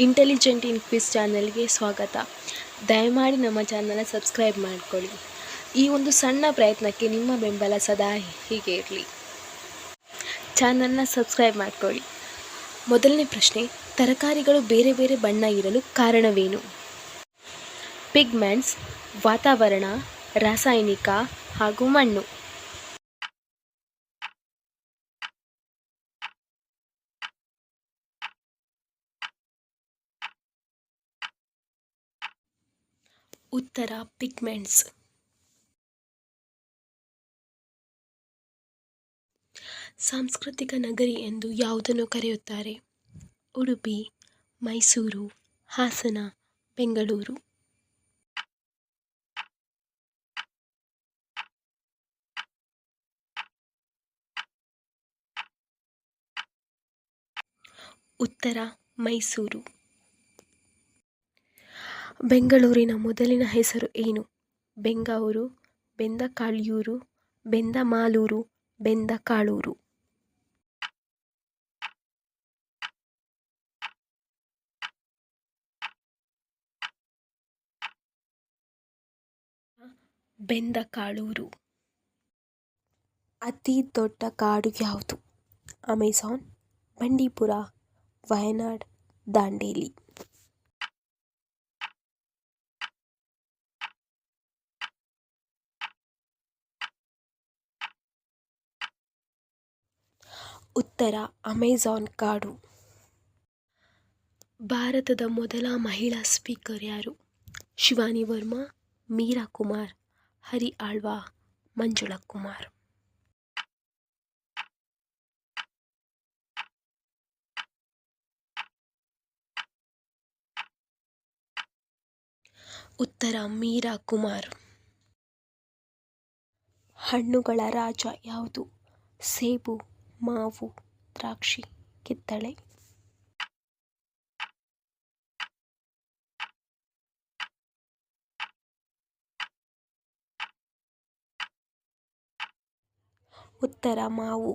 Intelligent in quiz ಚಾನಲ್ಗೆ ಸ್ವಾಗತ. ದಯಮಾಡಿ ನಮ್ಮ ಚಾನಲ್ನ ಸಬ್ಸ್ಕ್ರೈಬ್ ಮಾಡಿಕೊಳ್ಳಿ. ಈ ಒಂದು ಸಣ್ಣ ಪ್ರಯತ್ನಕ್ಕೆ ನಿಮ್ಮ ಬೆಂಬಲ ಸದಾ ಹೀಗೆ ಇರಲಿ. ಚಾನಲ್ನ ಸಬ್ಸ್ಕ್ರೈಬ್ ಮಾಡಿಕೊಳ್ಳಿ. ಮೊದಲನೇ ಪ್ರಶ್ನೆ, ತರಕಾರಿಗಳು ಬೇರೆ ಬೇರೆ ಬಣ್ಣ ಇರಲು ಕಾರಣವೇನು? ಪಿಗ್ಮೆಂಟ್ಸ್, ವಾತಾವರಣ, ರಾಸಾಯನಿಕ ಹಾಗೂ ಮಣ್ಣು. ಉತ್ತರ ಪಿಗ್ಮೆಂಟ್ಸ್. ಸಾಂಸ್ಕೃತಿಕ ನಗರಿ ಎಂದು ಯಾವುದನ್ನು ಕರೆಯುತ್ತಾರೆ? ಉಡುಪಿ, ಮೈಸೂರು, ಹಾಸನ, ಬೆಂಗಳೂರು. ಉತ್ತರ ಮೈಸೂರು. ಬೆಂಗಳೂರಿನ ಮೊದಲಿನ ಹೆಸರು ಏನು? ಬೆಂಗಾವೂರು, ಬೆಂದಕಾಳಿಯೂರು, ಬೆಂದಮಾಲೂರು, ಬೆಂದಕಾಳೂರು. ಬೆಂದಕಾಳೂರು. ಅತಿ ದೊಡ್ಡ ಕಾಡು ಯಾವುದು? ಅಮೆಜಾನ್, ಬಂಡೀಪುರ, ವಯನಾಡ್, ದಾಂಡೇಲಿ. ಉತ್ತರ ಅಮೆಜಾನ್ ಕಾಡು. ಭಾರತದ ಮೊದಲ ಮಹಿಳಾ ಸ್ಪೀಕರ್ ಯಾರು? ಶಿವಾನಿ ವರ್ಮಾ, ಮೀರಾ ಕುಮಾರ್, ಹರಿ ಆಳ್ವಾ, ಮಂಜುಳಾ ಕುಮಾರ್. ಉತ್ತರ ಮೀರಾ ಕುಮಾರ್. ಹಣ್ಣುಗಳ ರಾಜ ಯಾವುದು? ಸೇಬು, ಮಾವು, ದ್ರಾಕ್ಷಿ, ಕಿತ್ತಳೆ. ಉತ್ತರ ಮಾವು.